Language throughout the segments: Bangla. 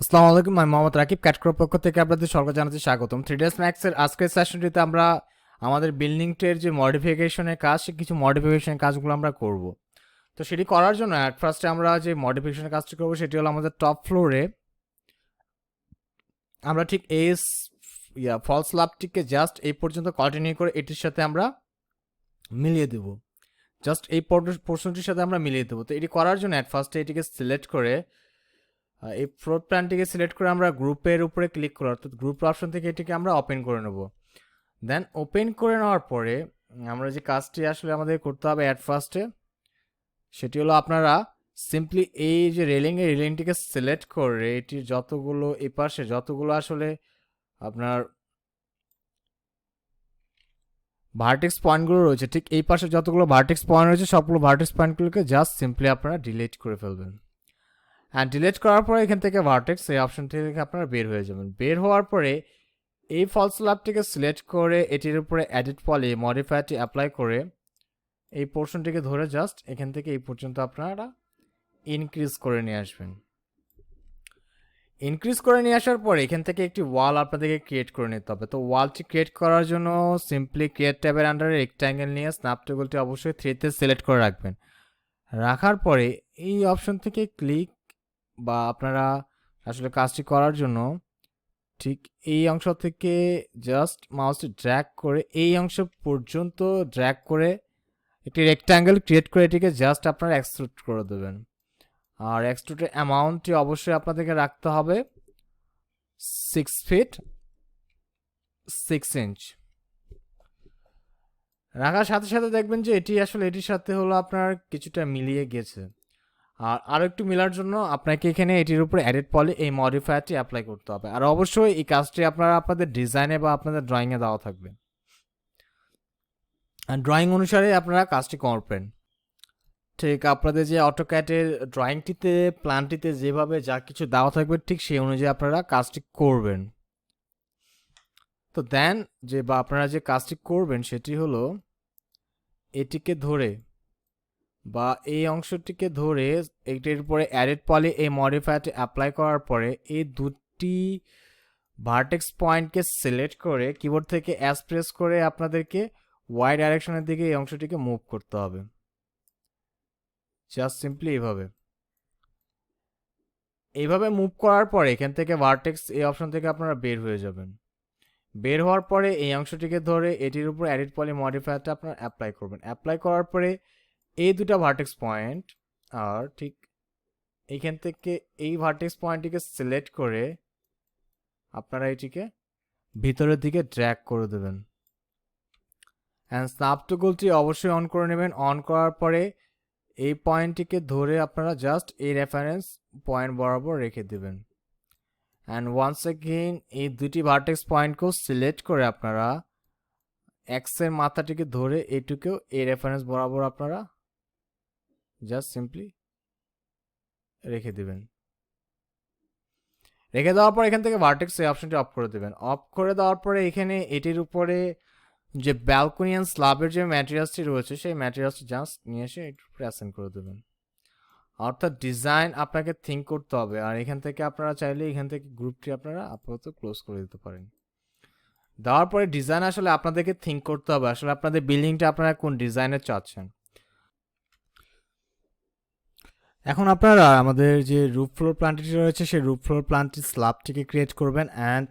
আসসালামু আলাইকুম, আমি মোহাম্মদ রাকিব ক্যাটক্রোর পক্ষ থেকে আপনাদের সকলকে জানাচ্ছি স্বাগতম। 3ds ম্যাক্সের আজকের সেশনটিতে আমরা আমাদের বিল্ডিংটির যে মডিফিকেশনের কাজ, সে কিছু মডিফিকেশনের কাজগুলো আমরা করব। তো সেটি করার জন্য অ্যাট ফার্স্টে আমরা যে মডিফিকেশনের কাজটি করব সেটি হলো আমাদের টপ ফ্লোরে আমরা ঠিক এই ফল স্ল্যাবটিকে জাস্ট এই পর্যন্ত কন্টিনিউ করে এটির সাথে আমরা মিলিয়ে দেব। জাস্ট এই পোর্শনটির সাথে আমরা মিলিয়ে দেবো। তো এটি করার জন্য অ্যাট ফার্স্টে এটিকে সিলেক্ট করে এই ফ্লোর প্ল্যানটিকে সিলেক্ট করে আমরা গ্রুপের উপরে ক্লিক করে, অর্থাৎ গ্রুপ অপশন থেকে এটিকে আমরা ওপেন করে নেব। দেন ওপেন করে নেওয়ার পরে আমরা যে কাজটি আসলে আমাদের করতে হবে অ্যাট ফার্স্টে, সেটি হলো আপনারা সিম্পলি এই যে রেলিংটিকে সিলেক্ট করে এটির যতগুলো এই পাশে যতগুলো আসলে আপনার ভার্টেক্স পয়েন্টগুলো রয়েছে, ঠিক এই পাশে যতগুলো ভার্টেক্স পয়েন্ট রয়েছে সবগুলো ভার্টেক্স পয়েন্টগুলোকে জাস্ট সিম্পলি আপনারা ডিলিট করে ফেলবেন। অ্যান্ড ডিলিট করার পরে এখান থেকে ভার্টেক্স এই অপশন থেকে আপনারা বের হয়ে যাবেন। বের হওয়ার পরে এই ফল স্ল্যাবটিকে সিলেক্ট করে এটির উপরে এডিট পলি মডিফায়ারটি অ্যাপ্লাই করে এই পোর্শনটিকে ধরে জাস্ট এখান থেকে এই পর্যন্ত আপনারা ইনক্রিজ করে নিয়ে আসবেন। ইনক্রিজ করে নিয়ে আসার পরে এখান থেকে একটি ওয়াল আপনাদেরকে ক্রিয়েট করে নিতে হবে। তো ওয়ালটি ক্রিয়েট করার জন্য সিম্পলি ক্রিয়েট ট্যাবের আন্ডারে রেক্ট্যাঙ্গেল নিয়ে স্ন্যাপ টুলটি অবশ্যই 3তে সিলেক্ট করে রাখবেন। রাখার পরে এই অপশন থেকে ক্লিক বা আপনারা আসলে কাজটি করার জন্য ঠিক এই অংশ থেকে জাস্ট মাউসটি ড্র্যাগ করে এই অংশ পর্যন্ত ড্র্যাগ করে একটি রেক্ট্যাঙ্গেল ক্রিয়েট করে এটিকে জাস্ট আপনারা এক্সট্রুড করে দেবেন। আর এক্সট্রুডের অ্যামাউন্টটি অবশ্যই আপনাদেরকে রাখতে হবে 6 ফিট 6 ইঞ্চ। রাখার সাথে সাথে দেখবেন যে এটি আসলে এটির সাথে হলো আপনার কিছুটা মিলিয়ে গেছে। আর আরও একটু মেলার জন্য আপনাকে এখানে এটির উপরে এডিট পলি এই মডিফায়ারটি অ্যাপ্লাই করতে হবে। আর অবশ্যই এই কাজটি আপনারা আপনাদের ডিজাইনে বা আপনাদের ড্রয়িংয়ে দেওয়া থাকবে, আর ড্রয়িং অনুসারে আপনারা কাজটি করবেন। ঠিক আপনাদের যে অটোক্যাটের ড্রয়িংটিতে প্ল্যানটিতে যেভাবে যা কিছু দেওয়া থাকবে ঠিক সেই অনুযায়ী আপনারা কাজটি করবেন। তো দেন যে বা আপনারা যে কাজটি করবেন সেটি হলো এটিকে ধরে বা এই অংশটিকে ধরে এটির উপরে অ্যাডেড পলি এই মডিফায়ারটি অ্যাপ্লাই করার পরে এই দুটি ভার্টেক্স পয়েন্টকে সিলেক্ট করে কিবোর্ড থেকে এস প্রেস করে আপনাদেরকে ওয়াই ডাইরেকশনের দিকে এই অংশটিকে মুভ করতে হবে। জাস্ট সিম্পলি এইভাবে মুভ করার পরে এখান থেকে ভার্টেক্স এই অপশন থেকে আপনারা বের হয়ে যাবেন। বের হওয়ার পরে এই অংশটিকে ধরে এটির উপর এডিট পলি মডিফায়ারটা আপনারা অ্যাপ্লাই করবেন। অ্যাপ্লাই করার পরে এই দুটা ভার্টেক্স পয়েন্ট আর ঠিক এইখান থেকে এই ভার্টেক্স পয়েন্টটিকে সিলেক্ট করে আপনারা এটিকে ভিতরের দিকে ড্র্যাগ করে দেবেন। অ্যান্ড স্ন্যাপ টুলটি অবশ্যই অন করে নেবেন। অন করার পরে এই পয়েন্টটিকে ধরে আপনারা জাস্ট এই রেফারেন্স পয়েন্ট বরাবর রেখে দেবেন। অ্যান্ড ওয়ান্স এগেইন এই দুটি ভার্টেক্স পয়েন্টকেও সিলেক্ট করে আপনারা এক্সের মাথাটিকে ধরে এইটুকেও এই রেফারেন্স বরাবর আপনারা জাস্ট সিম্পলি রেখে দেবেন। রেখে দেওয়ার পর এখান থেকে ভার্টেক্স এই অপশনটি অফ করে দেবেন। অফ করে দেওয়ার পরে এখানে এটির উপরে যে ব্যালকনিয়ান স্ল্যাবের যে ম্যাটেরিয়ালসটি রয়েছে সেই ম্যাটেরিয়ালসটি জাস্ট নিয়ে এসে এটির উপরে অ্যাসাইন করে দেবেন। অর্থাৎ ডিজাইন আপনাকে থিঙ্ক করতে হবে। আর এখান থেকে আপনারা চাইলে এখান থেকে গ্রুপটি আপনারা আপাতত ক্লোজ করে দিতে পারেন। দেওয়ার পরে ডিজাইন আসলে আপনাদেরকে থিঙ্ক করতে হবে আসলে আপনাদের বিল্ডিংটা আপনারা কোন ডিজাইনের চাচ্ছেন। এখন আপনারা আমাদের যে রুফ ফ্লোর প্ল্যানটি রয়েছে সেই রুফ ফ্লোর প্ল্যানটি স্ল্যাবটিকে ক্রিয়েট করবেন। অ্যান্ড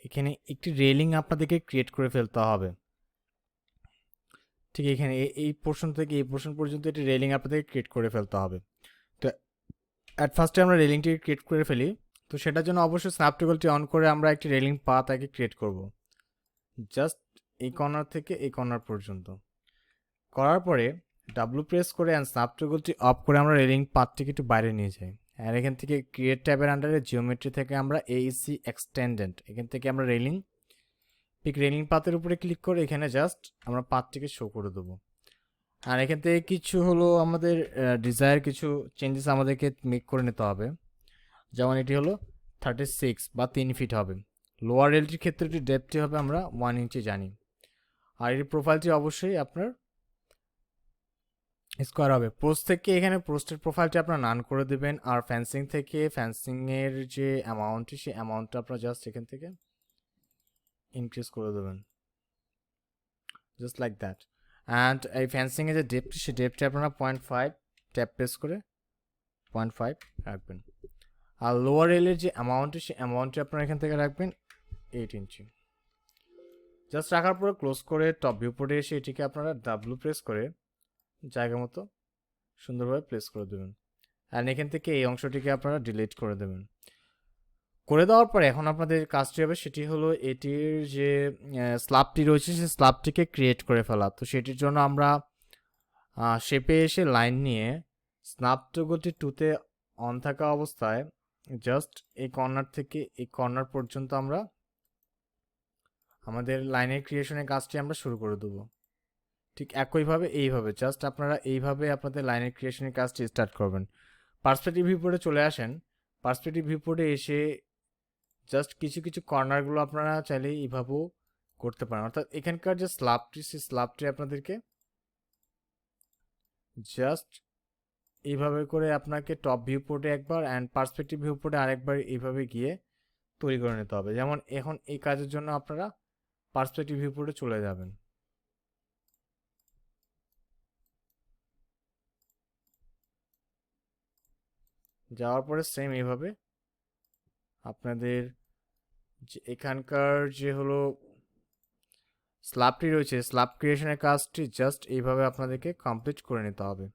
এখানে একটি রেলিং আপনাদেরকে ক্রিয়েট করে ফেলতে হবে। ঠিক এখানে এই পোর্শন থেকে এই পোর্শন পর্যন্ত একটি রেলিং আপনাদেরকে ক্রিয়েট করে ফেলতে হবে। তো অ্যাট ফার্স্টে আমরা রেলিংটি ক্রিয়েট করে ফেলি। তো সেটার জন্য অবশ্যই স্ন্যাপ টুলটি অন করে আমরা একটি রেলিং পাথ আগে ক্রিয়েট করব, জাস্ট এই কর্নার থেকে এই কর্নার পর্যন্ত। করার পরে ডাব্লু প্রেস করে অ্যান্ড স্ন্যাপ টুলটি অফ করে আমরা রেলিং পাথটিকে একটু বাইরে নিয়ে যাই। আর এখান থেকে ক্রিয়েট ট্যাবের আন্ডারে জিওমেট্রি থেকে আমরা এইসি এক্সটেন্ডেন্ট এখান থেকে আমরা রেলিং পাথের উপরে ক্লিক করে এখানে জাস্ট আমরা পাথটিকে শো করে দেবো। আর এখান থেকে কিছু হলো আমাদের ডিজায়ার কিছু চেঞ্জেস আমাদেরকে মেক করে নিতে হবে। যেমন এটি হলো 36 বা 3 ফিট হবে। লোয়ার রেলটির ক্ষেত্রে এটি ডেপথটি হবে আমরা 1 ইঞ্চি জানি। আর এর প্রোফাইলটি অবশ্যই আপনার স্কোয়ার হবে। পোস্ট থেকে এখানে পোস্টের প্রোফাইলটা আপনার নান করে দিবেন, আর ফ্যান্সিং থেকে ফ্যান্সিং এর যে অ্যামাউন্টটি সেই অ্যামাউন্টটা আপনার জাস্ট এখান থেকে ইনক্রিজ করে দেবেন, জাস্ট লাইক দ্যাট। অ্যান্ড এই ফ্যান্সিং এর যে ডেপটি সেই ডেপটি আপনারা 0.5 ট্যাপ প্রেস করে 0.5 রাখবেন। আর লোয়ার রেলের যে অ্যামাউন্টটি সেই অ্যামাউন্টটি আপনারা এখান থেকে রাখবেন 8 ইঞ্চি। জাস্ট রাখার পরে ক্লোজ করে টপ ভিউ পোর্টে এসে এটিকে আপনারা ডাব্লু প্রেস করে জায়গা মতো সুন্দরভাবে প্লেস করে দেবেন। অ্যান্ড এখান থেকে এই অংশটিকে আপনারা ডিলিট করে দেবেন। করে দেওয়ার পরে এখন আপনাদের কাজটি হবে, সেটি হলো এটির যে স্ল্যাবটি রয়েছে সেই স্ল্যাবটিকে ক্রিয়েট করে ফেলা। তো সেটির জন্য আমরা শেপে এসে লাইন নিয়ে স্ন্যাপ টগলটি 2-তে অন থাকা অবস্থায় জাস্ট এই কর্নার থেকে এই কর্নার পর্যন্ত আমরা আমাদের লাইনের ক্রিয়েশনের কাজটি আমরা শুরু করে দেবো। ঠিক একইভাবে এইভাবে জাস্ট আপনারা এইভাবে আপনাদের লাইনের ক্রিয়েশনের কাজটি স্টার্ট করবেন। পার্সপেক্টিভ ভিউপোর্টে চলে আসেন। পার্সপেক্টিভ ভিউপোর্টে এসে জাস্ট কিছু কিছু কর্নারগুলো আপনারা চাইলে এইভাবেও করতে পারেন, অর্থাৎ এখানকার যে স্ল্যাবটি সেই স্ল্যাবটি আপনাদেরকে জাস্ট এইভাবে করে আপনাকে টপ ভিউপোর্টে একবার অ্যান্ড পার্সপেক্টিভ ভিউপোর্টে আরেকবার এইভাবে গিয়ে তৈরি করে নিতে হবে। যেমন এখন এই কাজের জন্য আপনারা পার্সপেক্টিভ ভিউপোর্টে চলে যাবেন। যাওয়ার পরে সেম এইভাবে আপনাদের যে এখানকার যে হলো স্ল্যাবটি রয়েছে স্ল্যাব ক্রিয়েশনের কাজটি জাস্ট এইভাবে আপনাদেরকে কমপ্লিট করে নিতে হবে।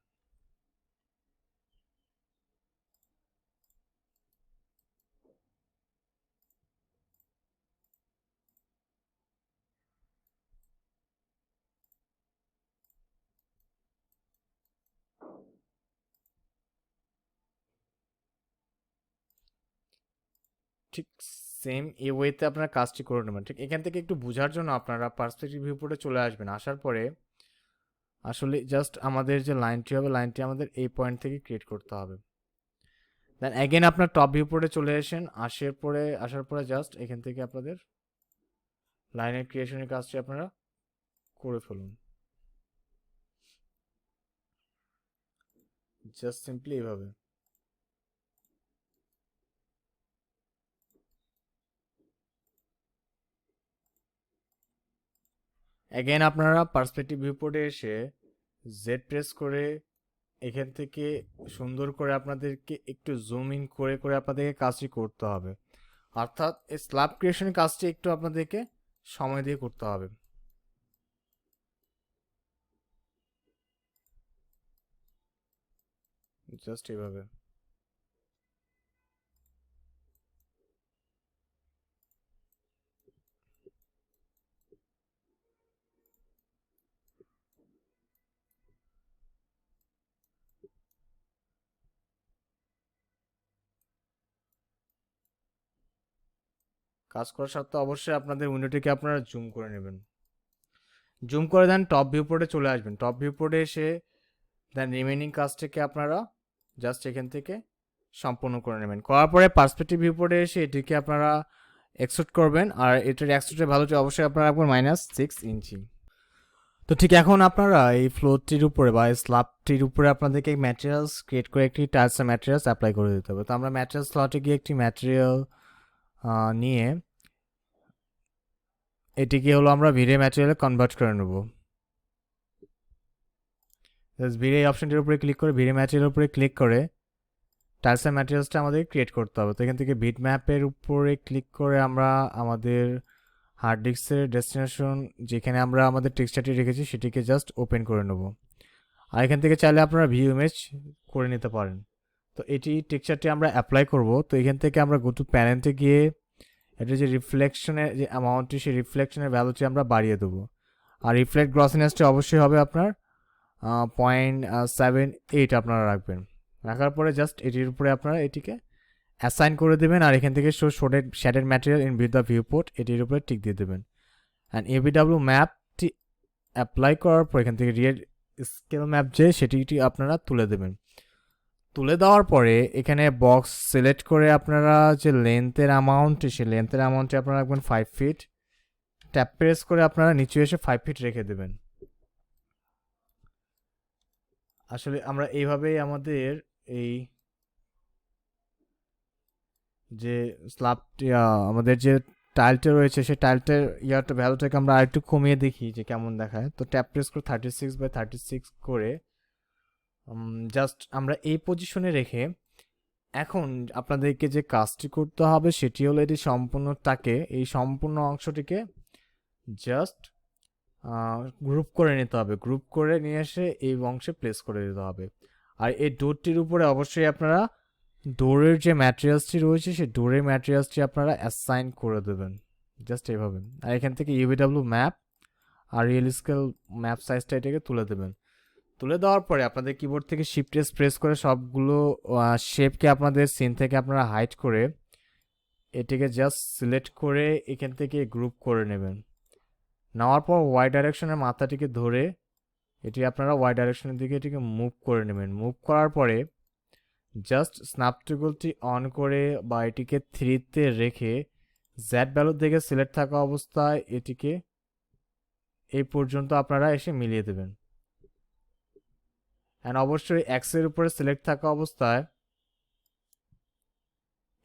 ঠিক সেম এই ওয়েতে আপনারা কাজটি করে নেবেন। ঠিক এখান থেকে একটু বোঝার জন্য আপনারা পার্সপেক্টিভ ভিউপোর্টে চলে আসবেন। আসার পরে আসলে জাস্ট আমাদের যে লাইনটি হবে লাইনটি আমাদের এই পয়েন্ট থেকে ক্রিয়েট করতে হবে। দেন অ্যাগেন আপনার টপ ভিউপোর্টে চলে আসেন। আসার পরে জাস্ট এখান থেকে আপনাদের লাইনের ক্রিয়েশনের কাজটি আপনারা করে ফেলুন, জাস্ট সিম্পলি এইভাবে। অ্যাগেন আপনারা পার্সপেক্টিভ ভিউপোর্টে এসে জেড প্রেস করে এখান থেকে সুন্দর করে আপনাদেরকে একটু জুম ইন করে করে আপনাদেরকে কাজটি করতে হবে, অর্থাৎ এই স্ল্যাব ক্রিয়েশনের কাজটি একটু আপনাদেরকে সময় দিয়ে করতে হবে, জাস্ট এইভাবে। কাজ করার সাথে অবশ্যই আপনাদের উইন্ডোটিকে আপনারা জুম করে নেবেন। জুম করে দেন টপ ভিউপোর্টে চলে আসবেন। টপ ভিউপোর্টে এসে দেন রিমেনিং কাজটিকে আপনারা জাস্ট এখান থেকে সম্পূর্ণ করে নেবেন। করার পরে পার্সপেক্টিভ ভিউপোর্টে এসে এটিকে আপনারা এক্সট্রুড করবেন, আর এটার এক্সট্রুডের ভ্যালুটি অবশ্যই আপনারা রাখবেন -6 ইঞ্চি। তো ঠিক এখন আপনারা এই ফ্লোরটির উপরে বা স্ল্যাবটির উপরে আপনাদেরকে ম্যাটেরিয়ালস ক্রিয়েট করে একটি টাইলসের ম্যাটেরিয়ালস অ্যাপ্লাই করে দিতে হবে। তো আমরা ম্যাটেরিয়াল স্লটে গিয়ে একটি ম্যাটেরিয়াল নিয়ে এটিকে হলো আমরা ভিড়ে ম্যাটেরিয়ালে কনভার্ট করে নেব। ভিড়ে এই অপশনটির উপরে ক্লিক করে ভিড়ে ম্যাটেরিয়ালের উপরে ক্লিক করে টাইলসের ম্যাটেরিয়ালসটা আমাদের ক্রিয়েট করতে হবে। তো এখান থেকে ভিট ম্যাপের উপরে ক্লিক করে আমরা আমাদের হার্ড ডিস্কের ডেস্টিনেশন যেখানে আমরা আমাদের টেক্সচারটি রেখেছি সেটিকে জাস্ট ওপেন করে নেব। আর এখান থেকে চাইলে আপনারা ভিউ ইমেজ করে নিতে পারেন। তো এটি টেক্সচারটি আমরা অ্যাপ্লাই করব। তো এখান থেকে আমরা গো টু প্যানেলে গিয়ে এটা যে রিফ্লেকশনের যে অ্যামাউন্টটি সেই রিফ্লেকশনের ভ্যালুটি আমরা বাড়িয়ে দেবো। আর রিফ্লেক্ট গ্লসিনেসটি অবশ্যই হবে আপনার 0.78 আপনারা রাখবেন। রাখার পরে জাস্ট এটির উপরে আপনারা এটিকে অ্যাসাইন করে দেবেন, আর এখান থেকে show shaded material in view the viewport এটির উপরে টিক দিয়ে দেবেন। অ্যান্ড এবিডাব্লিউ ম্যাপটি অ্যাপ্লাই করার পর এখান থেকে রিয়েল স্কেল ম্যাপ যে সেটি আপনারা তুলে দেবেন। তুলে দেওয়ার পরে এখানে বক্স সিলেক্ট করে আপনারা যে লেন্থের অ্যামাউন্ট সেই লেন্থের অ্যামাউন্টে আপনারা রাখবেন 5 ফিট। ট্যাপ প্রেস করে আপনারা নিচে এসে 5 ফিট রেখে দেবেন। আসলে আমরা এইভাবেই আমাদের এই যে স্ল্যাবটি আমাদের যে টাইলটা রয়েছে সেই টাইলটার ভ্যালুটাকে আমরা আরেকটু কমিয়ে দেখি যে কেমন দেখায়। তো ট্যাপ প্রেস করে 36/36 করে জাস্ট আমরা এই পজিশনে রেখে এখন আপনাদেরকে যে কাজটি করতে হবে সেটি হলো এটি সম্পূর্ণটাকে এই সম্পূর্ণ অংশটিকে জাস্ট গ্রুপ করে নিতে হবে। গ্রুপ করে নিয়ে এসে এই অংশে প্লেস করে দিতে হবে। আর এই ডোরটির উপরে অবশ্যই আপনারা ডোরের যে ম্যাটেরিয়ালসটি রয়েছে সেই ডোরের ম্যাটেরিয়ালসটি আপনারা অ্যাসাইন করে দেবেন জাস্ট এইভাবে। আর এখান থেকে ইউভিডাব্লিউ ম্যাপ আর রিয়েল স্কেল ম্যাপ সাইজটা এটাকে তুলে দেবেন। তুলে দেওয়ার পরে আপনাদের কিবোর্ড থেকে শিফট এস প্রেস করে সবগুলো শেপকে আপনাদের সিন থেকে আপনারা হাইড করে এটিকে জাস্ট সিলেক্ট করে এখান থেকে গ্রুপ করে নেবেন। নেওয়ার পর ওয়াই ডাইরেকশনের মাথাটিকে ধরে এটি আপনারা ওয়াই ডাইরেকশনের দিকে এটিকে মুভ করে নেবেন। মুভ করার পরে জাস্ট স্ন্যাপ টুলটি অন করে বা এটিকে 3-তে রেখে জেড ভ্যালুর দিকে সিলেক্ট থাকা অবস্থায় এটিকে এই পর্যন্ত আপনারা এসে মিলিয়ে দেবেন। অ্যান্ড অবশ্যই এক্সের উপরে সিলেক্ট থাকা অবস্থায়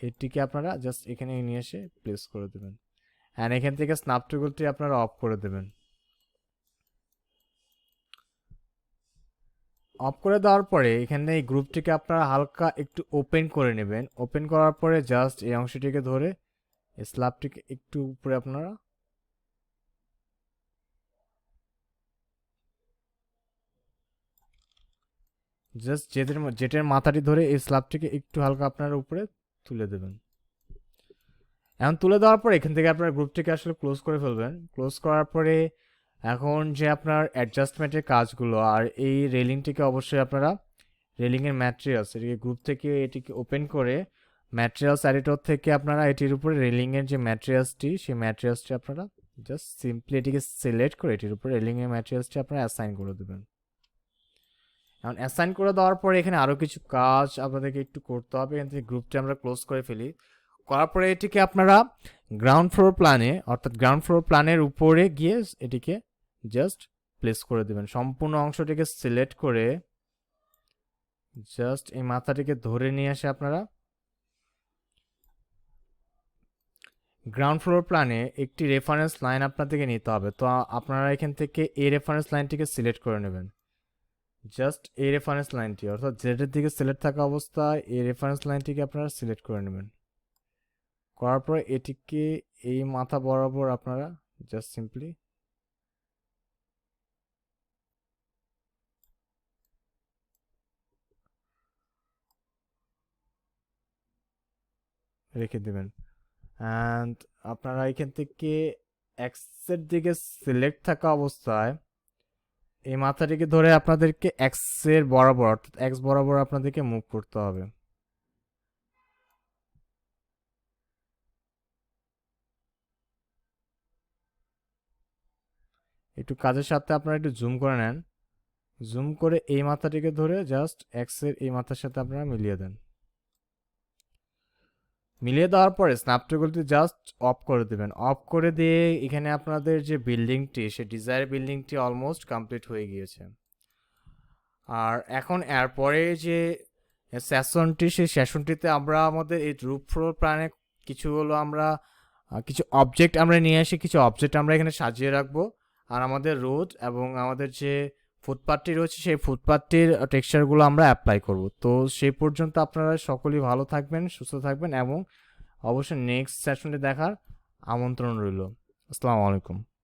এটিকে আপনারা জাস্ট এখানে নিয়ে এসে প্লেস করে দেবেন। অ্যান্ড এখান থেকে স্ন্যাপ টুলটি আপনারা অফ করে দেবেন। অফ করে দেওয়ার পরে এখানে এই গ্রুপটিকে আপনারা হালকা একটু ওপেন করে নেবেন। ওপেন করার পরে জাস্ট এই অংশটিকে ধরে স্ল্যাবটিকে একটু উপরে আপনারা জাস্ট জেটের মাথাটি ধরে এই স্ল্যাবটিকে একটু হালকা আপনারা উপরে তুলে দেবেন। এখন তুলে দেওয়ার পরে এখান থেকে আপনার গ্রুপটিকে আসলে ক্লোজ করে ফেলবেন। ক্লোজ করার পরে এখন যে আপনার অ্যাডজাস্টমেন্টের কাজগুলো আর এই রেলিংটিকে অবশ্যই আপনারা রেলিংয়ের ম্যাটেরিয়ালস এটিকে গ্রুপ থেকে এটিকে ওপেন করে ম্যাটেরিয়ালস এডিটর থেকে আপনারা এটির উপরে রেলিংয়ের যে ম্যাটেরিয়ালসটি সেই ম্যাটেরিয়ালসটি আপনারা জাস্ট সিম্পলি এটিকে সিলেক্ট করে এটির উপরে রেলিংয়ের ম্যাটেরিয়ালসটি আপনারা অ্যাসাইন করে দেবেন। এখন অ্যাসাইন করে দেওয়ার পরে এখানে আরও কিছু কাজ আপনাদেরকে একটু করতে হবে। এখান থেকে গ্রুপটি আমরা ক্লোজ করে ফেলি। করার পরে এটিকে আপনারা গ্রাউন্ড ফ্লোর প্ল্যানে অর্থাৎ গ্রাউন্ড ফ্লোর প্ল্যানের উপরে গিয়ে এটিকে জাস্ট প্লেস করে দেবেন। সম্পূর্ণ অংশটিকে সিলেক্ট করে জাস্ট এই মাথাটিকে ধরে নিয়ে আসে আপনারা গ্রাউন্ড ফ্লোর প্ল্যানে একটি রেফারেন্স লাইন আপনাদেরকে নিতে হবে। তো আপনারা এখান থেকে এই রেফারেন্স লাইনটিকে সিলেক্ট করে নেবেন। জাস্ট এই রেফারেন্স লাইনটি অর্থাৎ জেডের দিকে সিলেক্ট থাকা অবস্থায় এই রেফারেন্স লাইনটিকে আপনারা সিলেক্ট করে নেবেন। করার পর এটিকে এই মাথা বরাবর আপনারা জাস্ট সিম্পলি রেখে দেবেন। অ্যান্ড আপনারা এখান থেকে এক্সের দিকে সিলেক্ট থাকা অবস্থায় এই মাথাটিকে ধরে আপনাদেরকে এক্সের বরাবর অর্থাৎ এক্স বরাবর আপনাদেরকে মুভ করতে হবে। একটু কাজের সাথে আপনারা একটু জুম করে নেন। জুম করে এই মাথাটিকে ধরে জাস্ট এক্সের এই মাথার সাথে আপনারা মিলিয়ে দেন। মিলিয়ে দেওয়ার পরে স্ন্যাপটুলটি জাস্ট অফ করে দেবেন। অফ করে দিয়ে এখানে আপনাদের যে বিল্ডিংটি সে ডিজায়ার বিল্ডিংটি অলমোস্ট কমপ্লিট হয়ে গিয়েছে। আর এখন এরপরে যে সেশনটি সেই সেশনটিতে আমরা আমাদের এই রুফ ফ্লোর প্ল্যানে কিছু হলো আমরা কিছু অবজেক্ট আমরা নিয়ে আসি, কিছু অবজেক্ট আমরা এখানে সাজিয়ে রাখবো। আর আমাদের রোড এবং আমাদের যে ফুটপাথটি রয়েছে সেই ফুটপাথটির টেক্সচারগুলো আমরা অ্যাপ্লাই করব। তো সেই পর্যন্ত আপনারা সকলেই ভালো থাকবেন, সুস্থ থাকবেন এবং অবশ্যই নেক্সট সেশনটি দেখার আমন্ত্রণ রইল। আসসালামু আলাইকুম।